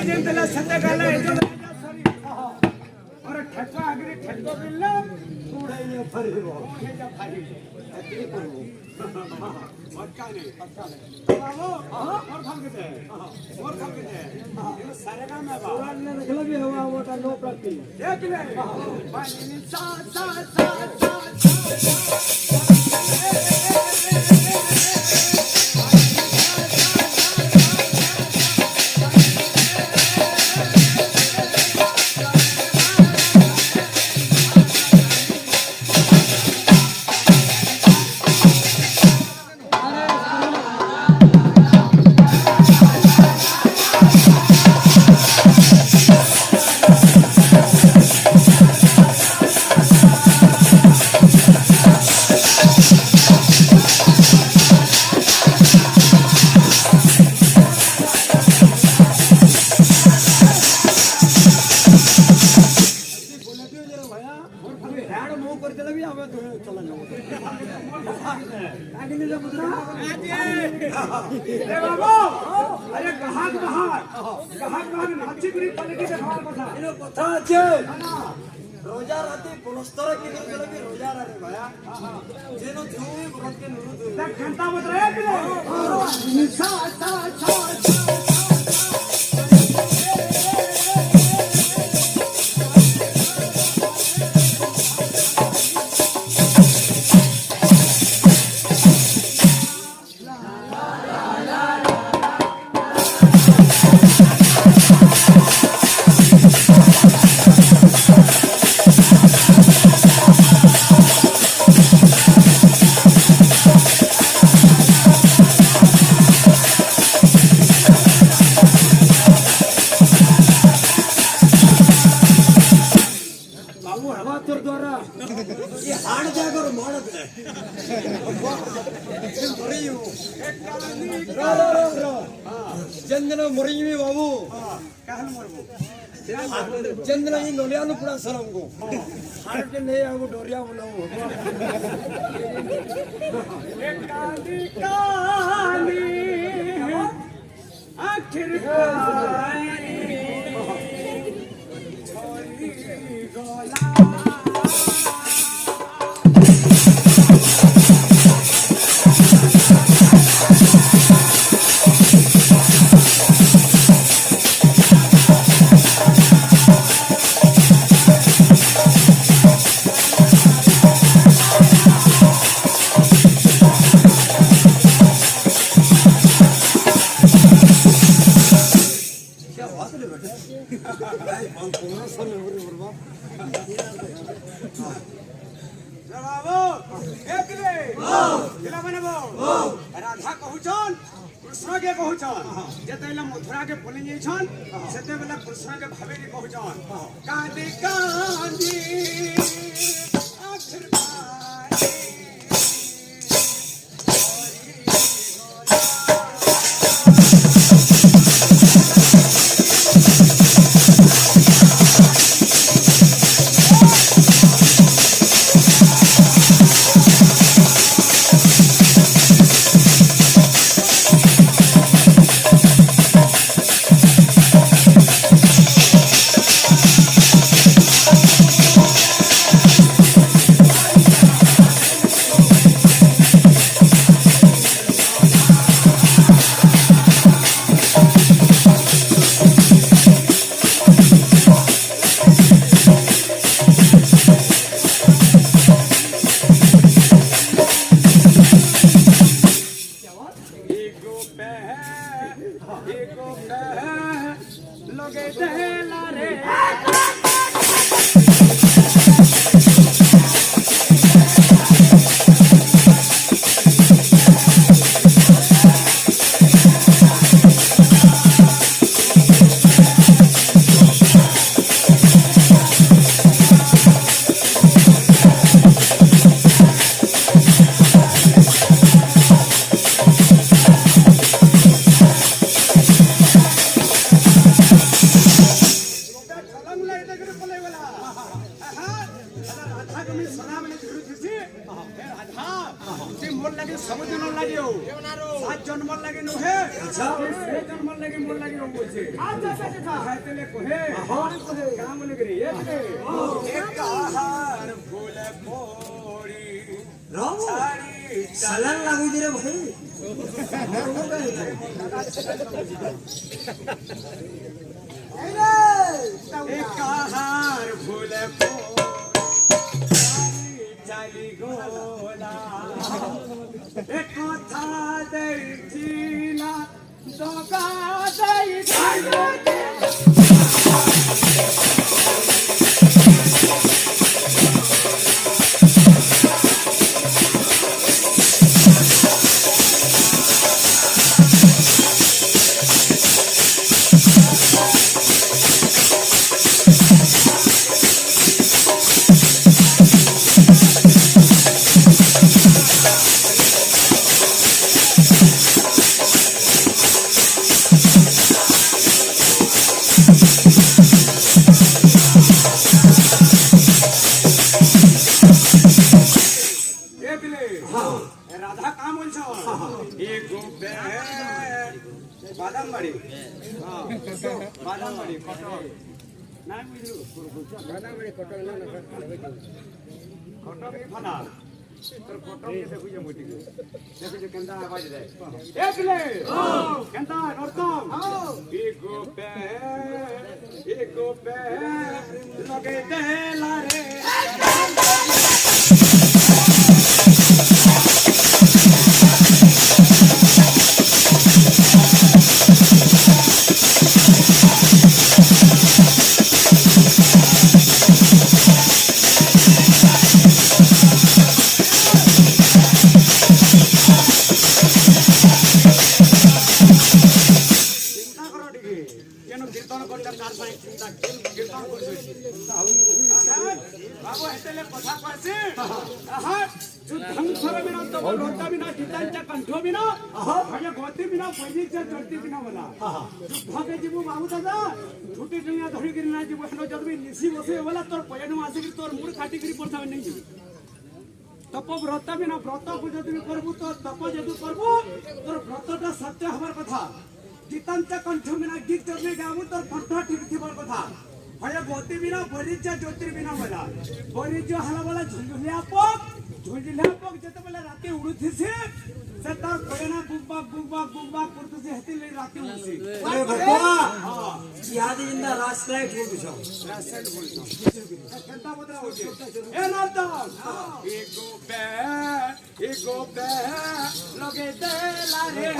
ଯେତେବେଳେ ସେତେ ଗଲେ ମୋର ଠେକ ଆଗରେ ଠେକ ବିଲ ଉଡ଼େଇ ଫରିବ ଏତିକି କରିବୁ ଅଟକାନି ବାବୁ ମୋର ଖାଲ କେତେ ସାରେ କାମ ହେବା ଦେଖିଲେ ବି ହେବା ଓଟା नो ପ୍ରତି ଦେଖିଲେ ପାଣି ସା ସା ସା रोजा राती पुनस्तर की रोजा रे भया जेनो थूई भरत के नुरु दे घंटा बज रहा है निशा अच्छा अच्छा चंद्र मुरई बाबू चंद्र ही नोलिया नु पूरा सलाम को हार के नहीं आगो डोरिया बुलाओ काली काली आखिर काली छोरी गोला राधा कहूछन कृष्ण के कहूछन जेतेला मथुरा के पलि जाइछन सेते बेला कृष्ण के भावेरी कहूछन कांदी कांदी आखिर लोगे दहला रे রাধা তুই মোর লাগে ସବୁদিନ লাগিও সাত জন্মর লাগে নুহে আচ্ছা সে জন্মর লাগে মোর লাগে বলছে আচ্ছা আচ্ছা খাইতেলে কহে কাম বলে গরি এক কাহার ফুল পড়ি রাও সালান লাগি দিরে ভাই এক কাহার ফুল চালি গোলা এক কথা দেখিলা দগা দেখিলা রাধা কাম বলছ বাদাম বাড়ি বাদাম বাড়ি কটক না বুঝলু বাদাম বাড়ি কটক না কটক ফানা তোর কটক দেখুছ মুটি দেখুছ কেনতা আওয়াজ দেয় একলে কেনতা নরতম এগো পে লগে দেলা রে কীর্তন করতে তার সাথে চিন্তা কীর্তন করছে বাবু হেতেলে কথা কইছে আহা যুদ্ধং সর বিনা তো রোতা বিনা চিতাঞ্চা কণ্ঠ বিনা আগে গতি বিনা পজিচা চলতি বিনা বলা যুদ্ধকে জীবু বাবু দাদা ছুটি দুনিয়া ধরি গিরি না জীবু হেনো যদি নিশি বসে বলা তোর পয়নু আসি তোর মুড় কাটি গিরি পড়তাবে নাই জীবু তপ ব্রত বিনা ব্রত যদি করবু তো তপ যদি করবু তোর ব্রতটা সত্য হবার কথা চিতাঞ্চা কণ্ঠ বিনা গীত যদি গাবু তোর কণ্ঠ ঠিক থিবার কথা হয় গতি বিনা বরিচা জ্যোতির বিনা বলা বরিচ হালা বলা ঝুলঝুলিয়া পক যেতেবেলে রাতে উড়ুথিছে সে তার কয়না বুকবাক করতেছে হেতিলে রাতে উড়ুছি আরে বাবা ইয়াদি জিন্দা রাস্তায় ঠুকছ রাস্তায় বলছ কেনতা বদরা হচ্ছে এ নরদম এগো বে লগে দেলা রে